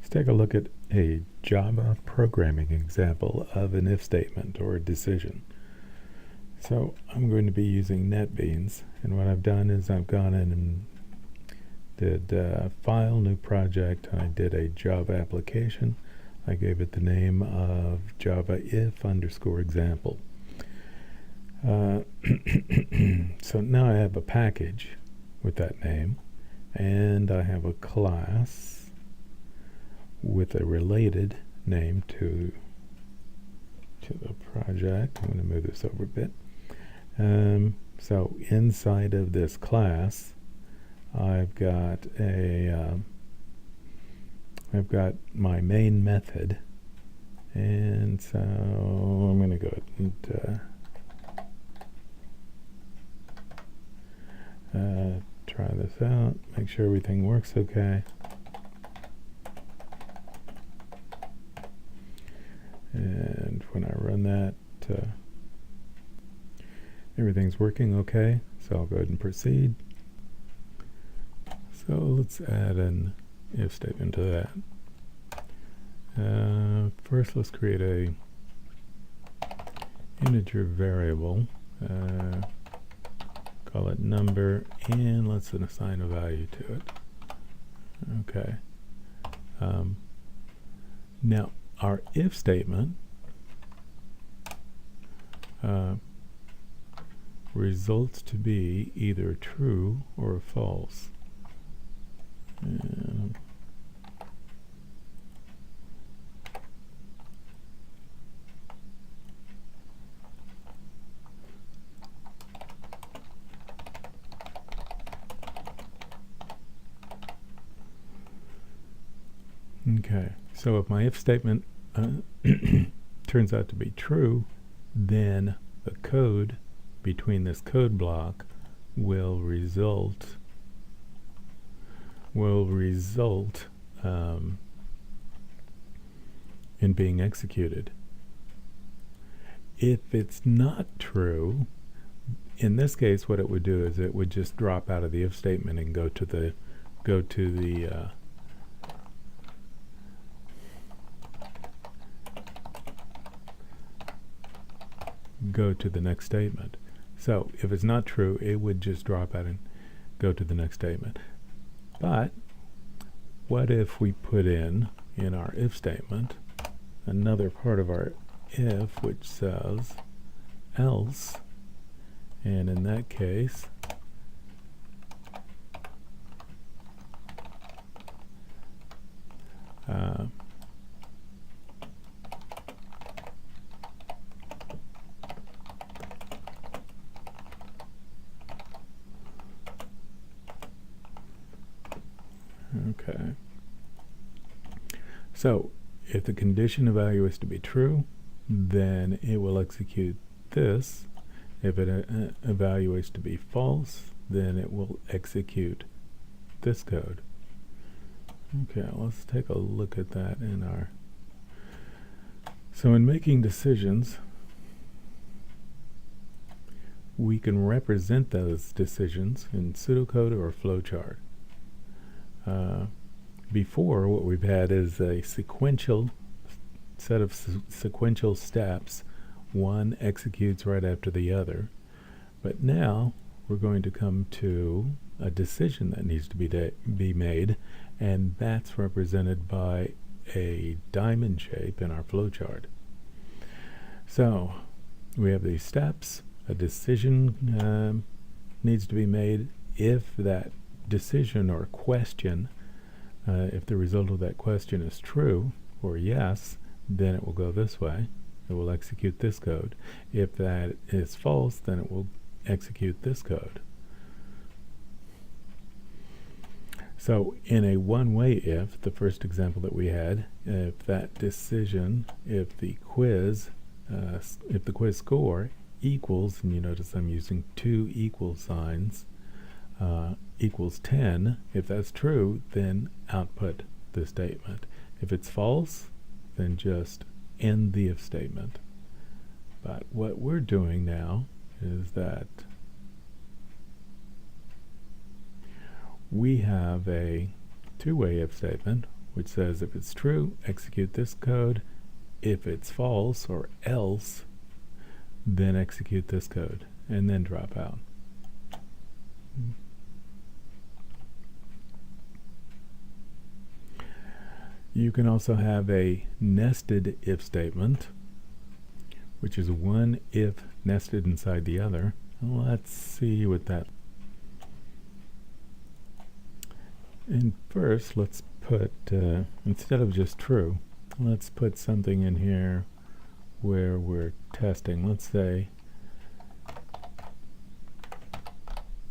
Let's take a look at a Java programming example of an if statement or a decision. So I'm going to be using NetBeans, and what I've done is I've gone in and did File, New Project, and I did a Java application. I gave it the name of Java if underscore example. So now I have a package with that name, and I have a class with a related name to the project. I'm going to move this over a bit. So inside of this class, I've got my main method, and so I'm going to go and try this out, make sure everything works okay. And when I run that, everything's working okay, so I'll go ahead and proceed. So let's add an if statement to that. First, let's create a integer variable, call it number, and let's assign a value to it. Okay. Now, our if statement results to be either true or false. Okay, so if my if statement turns out to be true, then the code between this code block will result in being executed. If it's not true, in this case what it would do is it would just drop out of the if statement and go to the next statement. So if it's not true, it would just drop out and go to the next statement. But what if we put in our if statement another part of our if which says else, and in that case okay. So if the condition of value is to be true, then it will execute this. If it evaluates to be false, then it will execute this code. Okay, let's take a look at that in our... So in making decisions, we can represent those decisions in pseudocode or a flowchart. Before, what we've had is a sequential set of sequential steps. One executes right after the other. But now we're going to come to a decision that needs to be made, and that's represented by a diamond shape in our flowchart. So we have these steps. A decision needs to be made. If that decision or question, if the result of that question is true or yes, then it will go this way. It will execute this code. If that is false, then it will execute this code. So in a one-way if, the first example that we had, if that decision, if the quiz score equals, and you notice I'm using two equal signs, equals 10, if that's true, then output the statement. If it's false, then just end the if statement. But what we're doing now is that we have a two-way if statement which says if it's true, execute this code. If it's false or else, then execute this code and then drop out. You can also have a nested if statement, which is one if nested inside the other. Let's see what that. And first, let's put, instead of just true, let's put something in here where we're testing. Let's say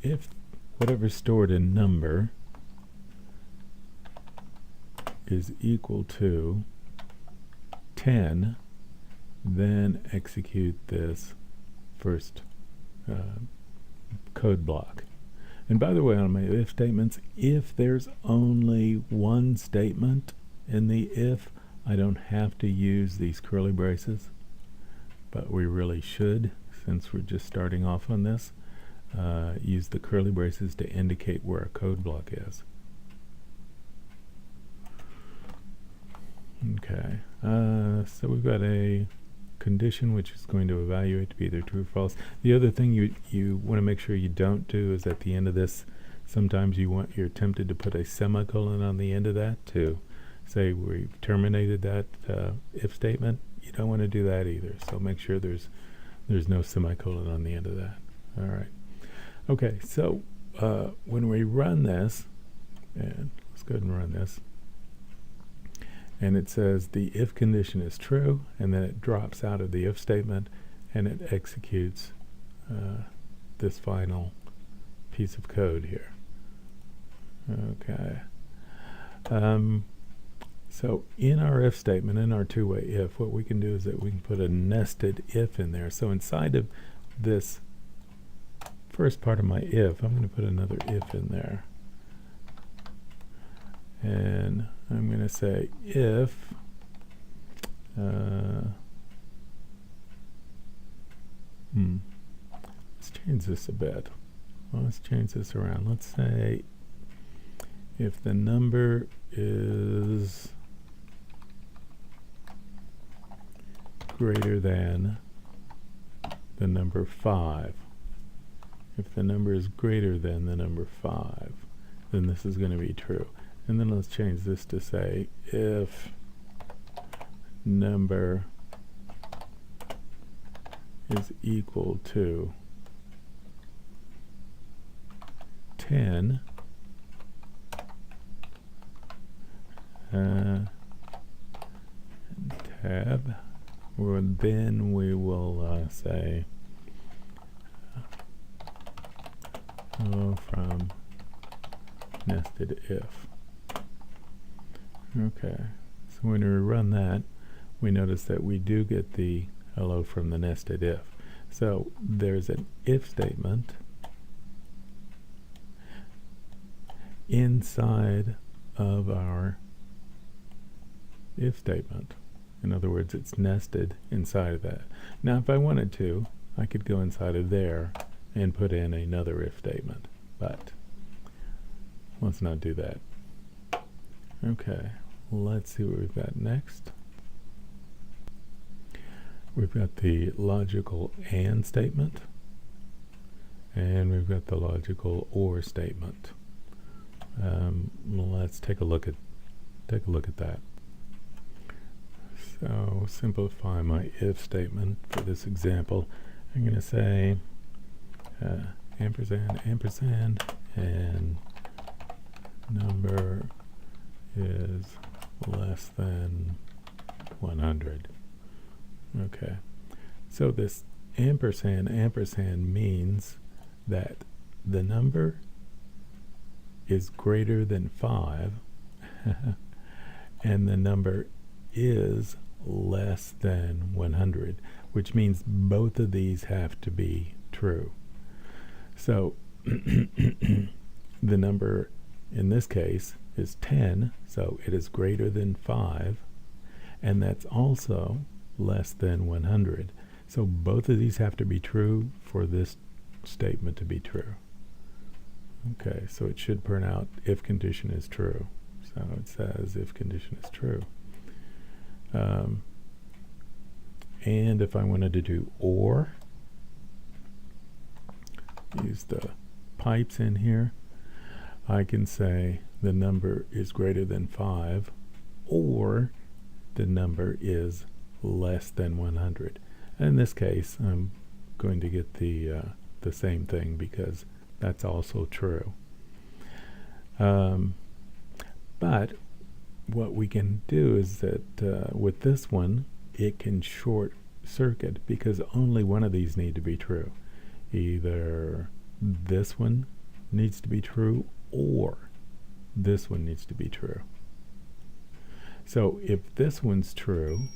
if whatever's stored in number is equal to 10, then execute this first code block. And by the way, on my if statements, if there's only one statement in the if, I don't have to use these curly braces, but we really should, since we're just starting off on this, use the curly braces to indicate where a code block is. Okay, so we've got a condition which is going to evaluate to be either true or false. The other thing you want to make sure you don't do is at the end of this, sometimes you're tempted to put a semicolon on the end of that to say we've terminated that if statement. You don't want to do that either, so make sure there's no semicolon on the end of that. All right. Okay, so when we run this, and let's go ahead and run this, and it says the if condition is true, and then it drops out of the if statement and it executes this final piece of code here. Okay. So in our if statement, in our two-way if, what we can do is that we can put a nested if in there. So inside of this first part of my if, I'm going to put another if in there. And I'm going to say if let's change this a bit. Well, let's change this around. Let's say if the number is greater than the number 5. If the number is greater than the number 5, then this is going to be true. And then let's change this to say if number is equal to 10, tab, or then we will say from nested if. Okay, so when we run that, we notice that we do get the hello from the nested if. So there's an if statement inside of our if statement. In other words, it's nested inside of that. Now, if I wanted to, I could go inside of there and put in another if statement, but let's not do that. Okay, let's see what we've got next. We've got the logical AND statement, and we've got the logical OR statement. Let's take a look at that. So simplify my if statement for this example. I'm going to say ampersand, ampersand, and number is less than 100. Okay, so this ampersand, ampersand means that the number is greater than 5 and the number is less than 100, which means both of these have to be true. So the number in this case is 10, so it is greater than 5, and that's also less than 100. So both of these have to be true for this statement to be true. Okay, so it should print out if condition is true. So it says if condition is true. And if I wanted to do or, use the pipes in here, I can say the number is greater than 5 or the number is less than 100. And in this case, I'm going to get the same thing because that's also true. But what we can do is that with this one, it can short circuit because only one of these need to be true. Either this one needs to be true or this one needs to be true. So if this one's true,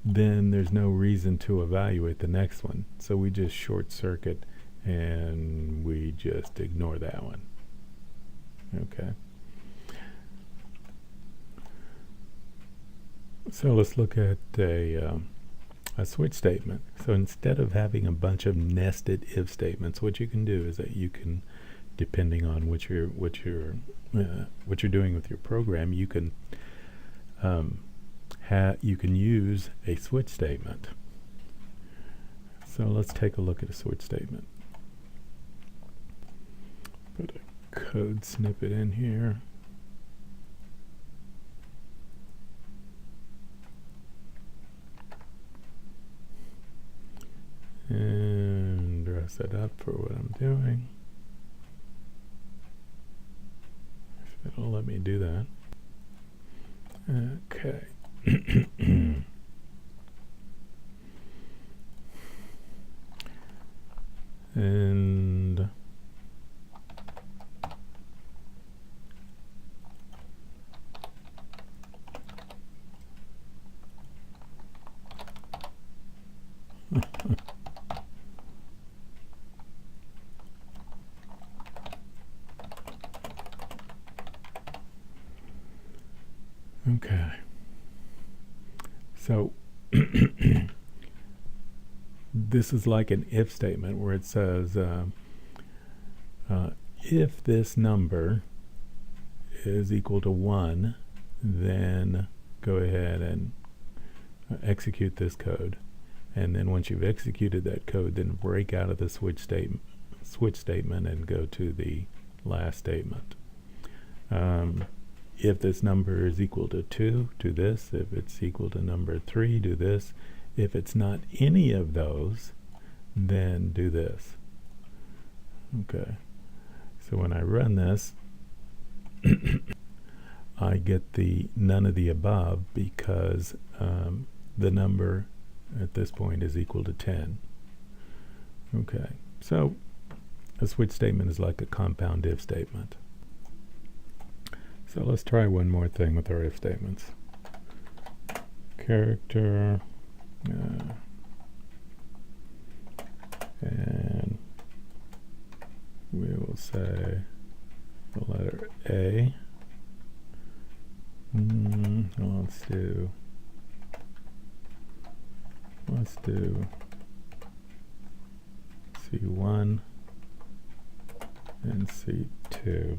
then there's no reason to evaluate the next one. So we just short circuit and we just ignore that one. Okay. So let's look at a switch statement. So instead of having a bunch of nested if statements, what you can do is that you can, depending on what you're doing with your program, you can use a switch statement. So let's take a look at a switch statement. Put a code snippet in here. And dress it up for what I'm doing. If it'll let me do that. Okay. And okay. So this is like an if statement where it says if this number is equal to 1, then go ahead and execute this code. And then once you've executed that code, then break out of the switch statement and go to the last statement. If this number is equal to 2, do this. If it's equal to number 3, do this. If it's not any of those, then do this. Okay. So when I run this, I get the none of the above because the number at this point is equal to 10. Okay. So a switch statement is like a compound if statement. So let's try one more thing with our if statements. Character, and we will say the letter A. Let's do C1 and C2.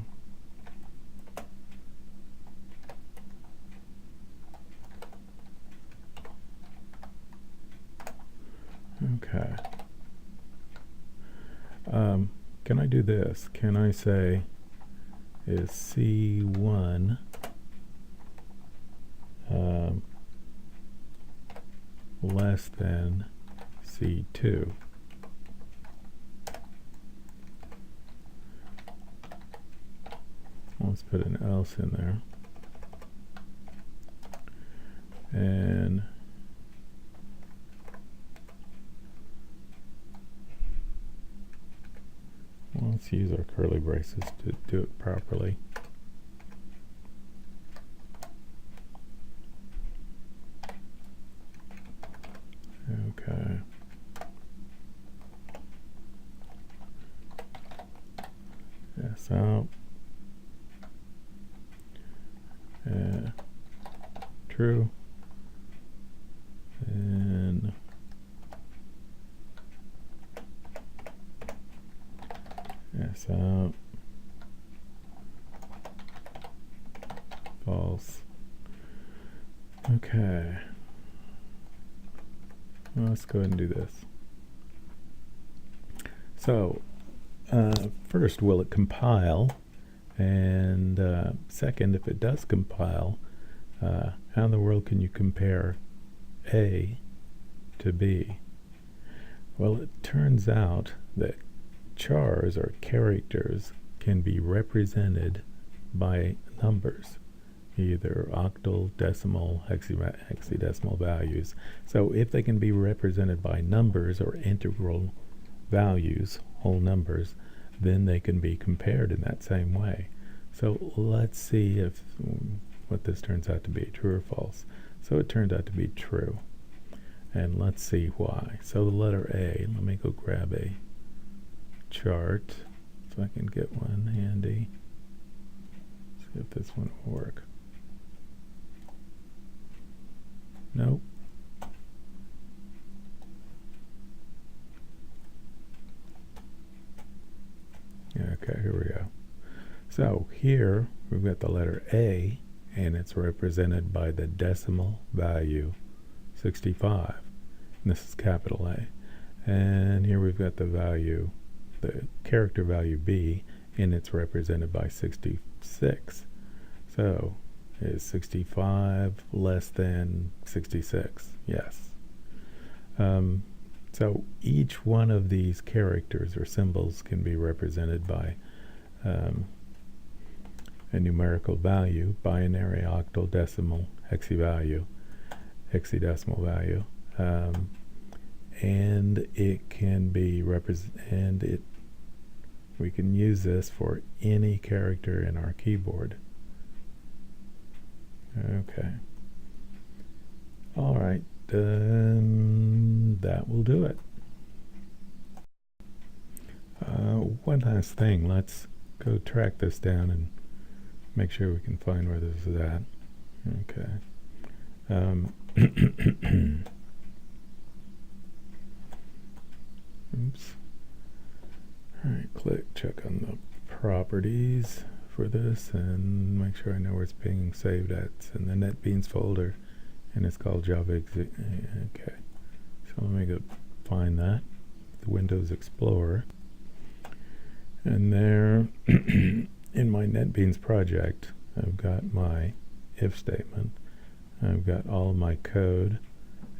Okay. Can I do this? Can I say is C1 less than C2? Let's put an else in there. And let's use our curly braces to do it properly. Okay. Yes, out. True. And yes, out. Okay. Well, let's go ahead and do this. So, first, will it compile? And second, if it does compile, how in the world can you compare A to B? Well, it turns out that chars or characters can be represented by numbers, either octal, decimal, hexadecimal values. So if they can be represented by numbers or integral values, whole numbers, then they can be compared in that same way. So let's see if what this turns out to be, true or false. So it turned out to be true. And let's see why. So the letter A, let me go grab a chart if I can get one handy. See if this one will work. Nope. Okay, here we go. So here we've got the letter A, and it's represented by the decimal value 65. And this is capital A. And here we've got the value, the character value B, and it's represented by 66. So is 65 less than 66? Yes. So each one of these characters or symbols can be represented by a numerical value, binary, octal, decimal, hexadecimal value, and it can be we can use this for any character in our keyboard. Okay. All right. That will do it. One last thing. Let's go track this down and make sure we can find where this is at. Okay. Oops. All right, check on the properties for this and make sure I know where it's being saved at. It's in the NetBeans folder and it's called Java Okay. So let me go find that. The Windows Explorer. And there in my NetBeans project, I've got my if statement. I've got all my code.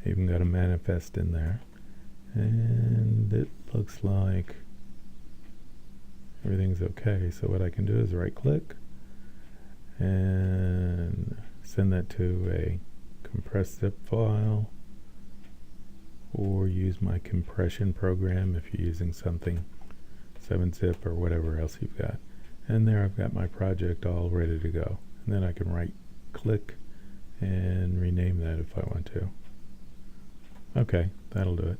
I even got a manifest in there. And it looks like everything's okay. So what I can do is right click and send that to a compressed zip file, or use my compression program if you're using something 7-zip or whatever else you've got. And there I've got my project all ready to go. And then I can right click and rename that if I want to. Okay, that'll do it.